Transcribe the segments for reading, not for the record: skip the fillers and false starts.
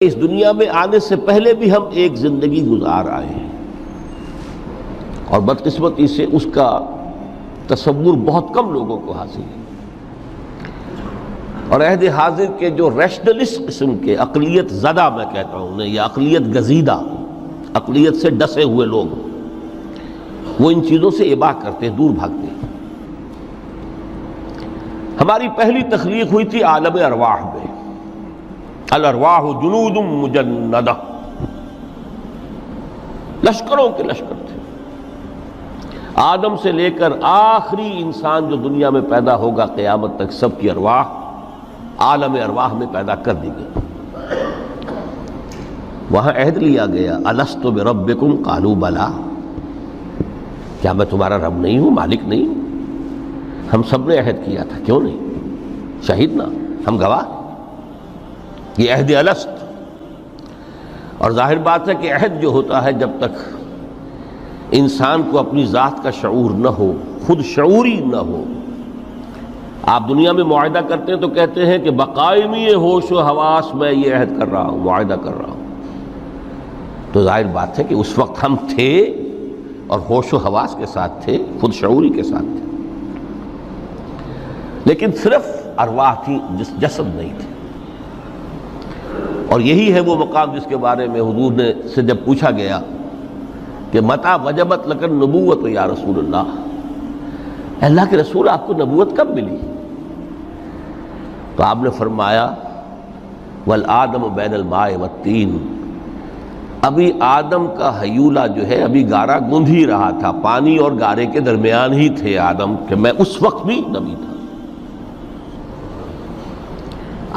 اس دنیا میں آنے سے پہلے بھی ہم ایک زندگی گزار آئے ہیں اور بدقسمتی سے اس کا تصور بہت کم لوگوں کو حاصل ہے، اور عہد حاضر کے جو ریشنلسٹ قسم کے عقلیت زدہ میں کہتا ہوں انہیں، یا عقلیت گزیدہ، عقلیت سے ڈسے ہوئے لوگ، وہ ان چیزوں سے اباع کرتے ہیں، دور بھاگتے ہیں۔ ہماری پہلی تخلیق ہوئی تھی عالم ارواح میں، الارواح جنود مجندہ، لشکروں کے لشکر تھے۔ آدم سے لے کر آخری انسان جو دنیا میں پیدا ہوگا قیامت تک، سب کی ارواح عالم ارواح میں پیدا کر دی گئی۔ وہاں عہد لیا گیا، الست بربکم قالوا بلا، کیا میں تمہارا رب نہیں ہوں، مالک نہیں ہوں؟ ہم سب نے عہد کیا تھا، کیوں نہیں؟ شہید نا، ہم گواہ۔ یہ عہد الست، اور ظاہر بات ہے کہ عہد جو ہوتا ہے جب تک انسان کو اپنی ذات کا شعور نہ ہو، خود شعوری نہ ہو۔ آپ دنیا میں معاہدہ کرتے ہیں تو کہتے ہیں کہ بقائمی ہوش و حواس میں یہ عہد کر رہا ہوں، معاہدہ کر رہا ہوں، تو ظاہر بات ہے کہ اس وقت ہم تھے اور ہوش و حواس کے ساتھ تھے، خود شعوری کے ساتھ تھے، لیکن صرف ارواح تھی، جسد نہیں تھے۔ اور یہی ہے وہ مقام جس کے بارے میں حضور نے سے جب پوچھا گیا کہ متى وجبت لک النبوۃ یا رسول اللہ کے رسول، آپ کو نبوت کب ملی؟ تو آپ نے فرمایا والآدم بین الماء والطین، ابھی آدم کا حیولہ جو ہے ابھی گارا گوندھ ہی رہا تھا، پانی اور گارے کے درمیان ہی تھے آدم، کہ میں اس وقت بھی نبی تھا۔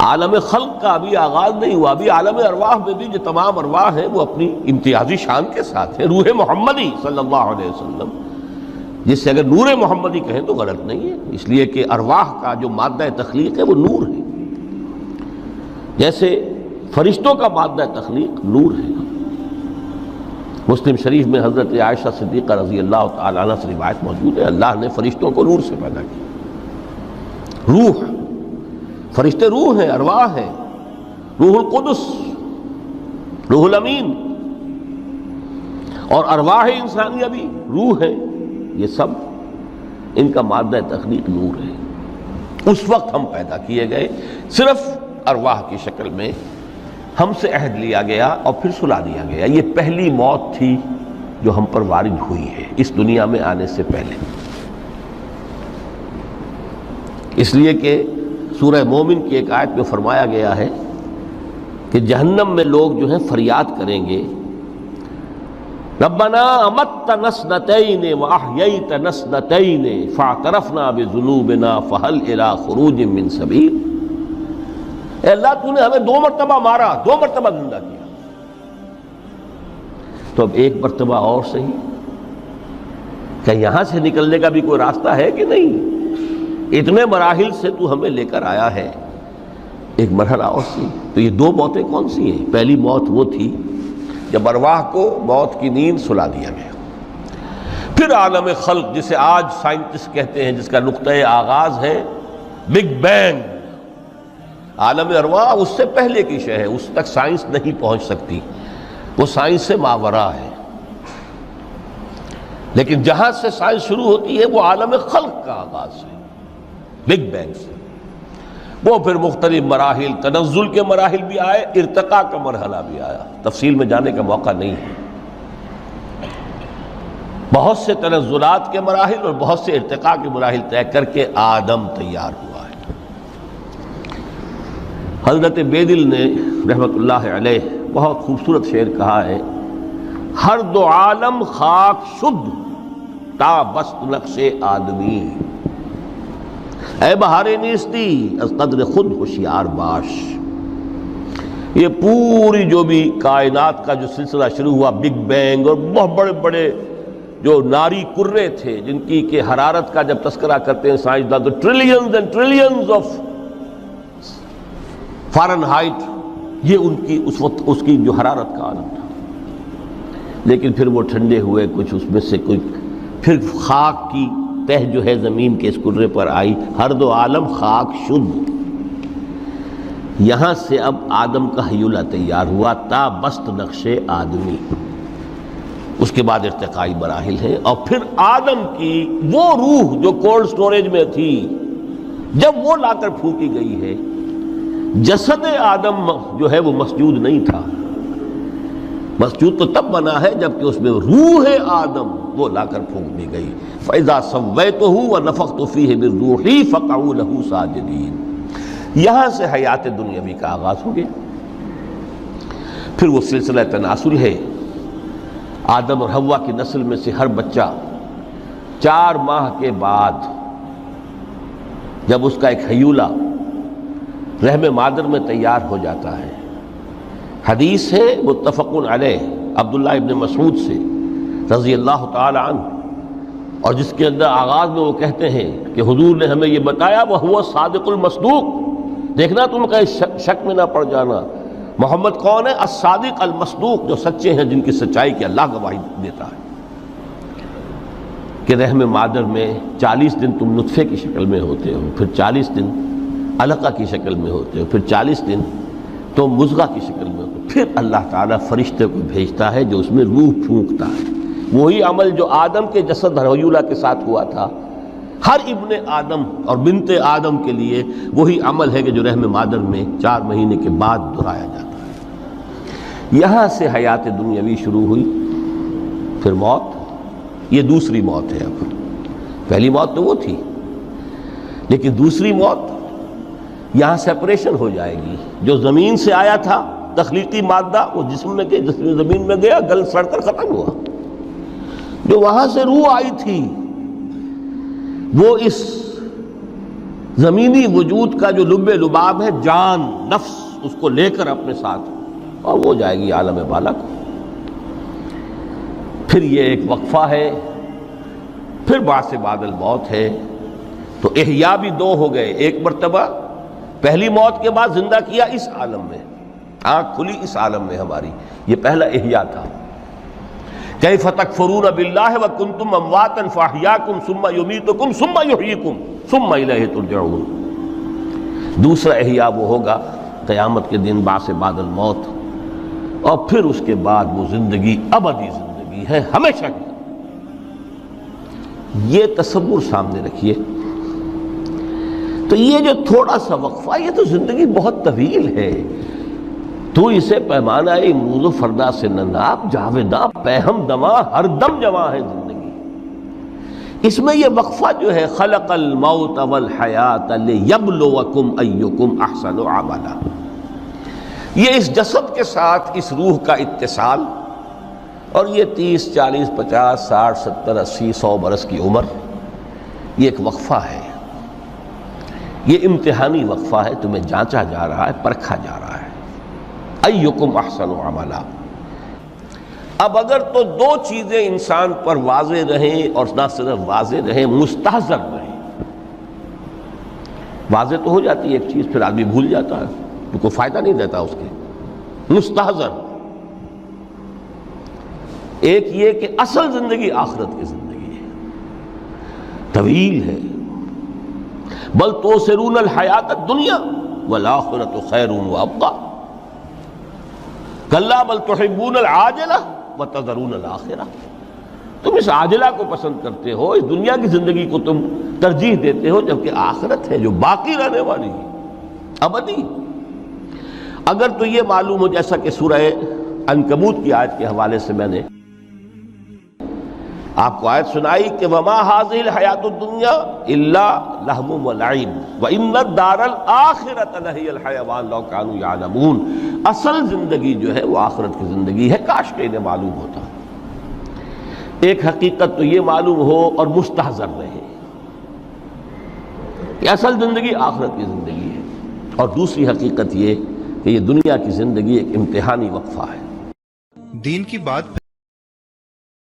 عالم خلق کا ابھی آغاز نہیں ہوا، ابھی عالم ارواح میں بھی جو تمام ارواح ہیں وہ اپنی امتیازی شان کے ساتھ ہیں۔ روح محمدی صلی اللہ علیہ وسلم، جس سے اگر نور محمدی کہیں تو غلط نہیں ہے، اس لیے کہ ارواح کا جو مادہ تخلیق ہے وہ نور ہے، جیسے فرشتوں کا مادہ تخلیق نور ہے۔ مسلم شریف میں حضرت عائشہ صدیقہ رضی اللہ تعالیٰ عنہ سے روایت موجود ہے، اللہ نے فرشتوں کو نور سے پیدا کیا۔ روح، فرشتے روح ہیں، ارواح ہیں، روح القدس، روح الامین، اور ارواح انسانیہ بھی روح ہے، یہ سب ان کا مادہ تخلیق نور ہے۔ اس وقت ہم پیدا کیے گئے، صرف ارواح کی شکل میں ہم سے عہد لیا گیا اور پھر سلا دیا گیا۔ یہ پہلی موت تھی جو ہم پر وارد ہوئی ہے اس دنیا میں آنے سے پہلے، اس لیے کہ سورہ مومن کی ایک آیت میں فرمایا گیا ہے کہ جہنم میں لوگ جو ہیں فریاد کریں گے، ربنا امتنا اثنتین واحییتنا اثنتین فاعترفنا بذنوبنا فہل الی خروج من سبیل۔ اے اللہ، تو نے ہمیں 2 مرتبہ مارا، 2 مرتبہ زندہ کیا، تو اب ایک مرتبہ اور صحیح، کہ یہاں سے نکلنے کا بھی کوئی راستہ ہے کہ نہیں؟ اتنے مراحل سے تو ہمیں لے کر آیا ہے، ایک مرحلہ اور سی۔ تو یہ 2 موتیں کون سی ہیں؟ پہلی موت وہ تھی جب ارواح کو موت کی نیند سلا دیا گیا۔ پھر عالم خلق، جسے آج سائنٹسٹ کہتے ہیں، جس کا نقطۂ آغاز ہے بگ بینگ، عالم ارواح اس سے پہلے کی شے ہے، اس تک سائنس نہیں پہنچ سکتی، وہ سائنس سے ماوراء ہے۔ لیکن جہاں سے سائنس شروع ہوتی ہے وہ عالم خلق کا آغاز ہے، بگ بینگ سے۔ وہ پھر مختلف مراحل، تنزل کے مراحل بھی آئے، ارتقاء کا مرحلہ بھی آیا، تفصیل میں جانے کا موقع نہیں ہے۔ بہت سے تنزلات کے مراحل اور بہت سے ارتقاء کے مراحل طے کر کے آدم تیار ہوا ہے۔ حضرت بیدل نے رحمت اللہ علیہ بہت خوبصورت شعر کہا ہے، ہر 2 عالم خاک شد تا بست نقش آدمی، اے بہار نیستی از قدر خود ہوشیار باش۔ یہ پوری جو بھی کائنات کا جو سلسلہ شروع ہوا، بگ بینگ، اور بہت بڑے بڑے جو ناری کرے تھے جن کی کہ حرارت کا جب تذکرہ کرتے ہیں سائنسداں تو trillions and trillions of foreign height, یہ ان کی اس وقت اس کی جو حرارت کا عالم تھا۔ لیکن پھر وہ ٹھنڈے ہوئے، کچھ اس میں سے کوئی، پھر خاک کی تہ جو ہے زمین کے اس کرے پر آئی، ہر 2 عالم خاک شد۔ یہاں سے اب آدم کا حیولہ تیار ہوا تا بست نقش آدمی، اس کے بعد ارتقائی مراحل ہیں، اور پھر آدم کی وہ روح جو کولڈ سٹوریج میں تھی جب وہ لا کر پھونکی گئی ہے، جسد آدم جو ہے وہ مسجود نہیں تھا، مسجود تو تب بنا ہے جبکہ اس میں روح آدم وہ لا کر پھونک دی گئی۔ فَإِذَا سَوَّيْتُهُ وَنَفَخْتُ فِيهِ مِن رُوحِي فَقَعُوا لَهُ سَاجِدِينَ۔ یہاں سے حیات دنیاوی کا آغاز ہو گیا۔ پھر وہ سلسلہ تناسل ہے، آدم اور حوا کی نسل میں سے ہر بچہ 4 ماہ کے بعد جب اس کا ایک حیولہ رحم مادر میں تیار ہو جاتا ہے، حدیث ہے متفق علیہ عبداللہ ابن مسعود سے رضی اللہ تعالی عنہ، اور جس کے اندر آغاز میں وہ کہتے ہیں کہ حضور نے ہمیں یہ بتایا وَهُوَ الصادق المصدوق، دیکھنا تم کہیں شک میں نہ پڑ جانا، محمد کون ہے؟ الصادق المصدوق، جو سچے ہیں، جن کی سچائی کی اللہ گواہی دیتا ہے، کہ رحم مادر میں 40 دن تم نطفے کی شکل میں ہوتے ہو، پھر 40 دن علقہ کی شکل میں ہوتے ہو، پھر 40 دن تو مضغہ کی شکل میں ہوتے ہو، پھر اللہ تعالیٰ فرشتے کو بھیجتا ہے جو اس میں روح پھونکتا ہے۔ وہی عمل جو آدم کے جسد حیولہ کے ساتھ ہوا تھا، ہر ابن آدم اور بنت آدم کے لیے وہی عمل ہے کہ جو رحم مادر میں 4 مہینے کے بعد دہرایا جاتا ہے۔ یہاں سے حیات دنیاوی شروع ہوئی، پھر موت، یہ دوسری موت ہے۔ اب پہلی موت تو وہ تھی، لیکن دوسری موت یہاں سیپریشن ہو جائے گی۔ جو زمین سے آیا تھا تخلیقی مادہ، وہ جسم میں گیا، جسم زمین میں گیا، گل سڑ کر ختم ہوا۔ جو وہاں سے روح آئی تھی وہ اس زمینی وجود کا جو لب لباب ہے، جان، نفس، اس کو لے کر اپنے ساتھ، اور وہ جائے گی عالم بالا کو۔ پھر یہ ایک وقفہ ہے، پھر بعث بعد الموت ہے۔ تو احیاء بھی 2 ہو گئے، ایک مرتبہ پہلی موت کے بعد زندہ کیا اس عالم میں، آنکھ کھلی اس عالم میں ہماری، یہ پہلا احیاء تھا۔ کیف تکفرون باللہ وکنتم امواتا فاحیاکم ثم یمیتکم ثم یحییکم ثم الیہ ترجعون۔ دوسرا احیاء وہ ہوگا قیامت کے دن، بعث بعد الموت، اور پھر اس کے بعد وہ زندگی ابدی زندگی ہے، ہمیشہ کی۔ یہ تصور سامنے رکھیے۔ تو یہ جو تھوڑا سا وقفہ، یہ تو زندگی بہت طویل ہے۔ تو اسے پیمانہ امروز و فردا سے نناب، جاویداں پہم دماں، ہر دم جواں ہے زندگی۔ اس میں یہ وقفہ جو ہے، خلق الموت والحیات لیبلوکم ایکم احسن عملا، یہ اس جسد کے ساتھ اس روح کا اتصال، اور یہ 30 40 50 60 70 80 100 برس کی عمر، یہ ایک وقفہ ہے، یہ امتحانی وقفہ ہے، تمہیں جانچا جا رہا ہے، پرکھا جا رہا ہے۔ ایکم احسن عملا۔ اب اگر تو 2 چیزیں انسان پر واضح رہیں، اور نہ صرف واضح رہیں، مستحضر رہیں۔ واضح تو ہو جاتی ہے ایک چیز، پھر آدمی بھول جاتا ہے، تو کوئی فائدہ نہیں دیتا اس کے۔ مستحضر ایک یہ کہ اصل زندگی آخرت کی زندگی ہے، طویل ہے۔ بل توثرون الحیات الدنیا والآخرۃ خیر وابقیٰ، کلا بل تحبون العاجلہ وتذرون الآخرہ۔ تم اس عاجلہ کو پسند کرتے ہو، اس دنیا کی زندگی کو تم ترجیح دیتے ہو، جبکہ آخرت ہے جو باقی رہنے والی ہے، ابدی۔ اگر تو یہ معلوم ہو، جیسا کہ سورہ عنکبوت کی آیت کے حوالے سے میں نے آپ کو آیت سنائی کہ وما هذه الحیات الدنیا الا لہو ولعب وان الدار الاخرۃ لہی الحیوان لو کانوا یعلمون۔ اصل زندگی جو ہے وہ آخرت کی زندگی ہے، کاش کہ انہیں معلوم ہوتا۔ ایک حقیقت تو یہ معلوم ہو اور مستحضر رہے کہ اصل زندگی آخرت کی زندگی ہے، اور دوسری حقیقت یہ کہ یہ دنیا کی زندگی ایک امتحانی وقفہ ہے۔ دین کی بات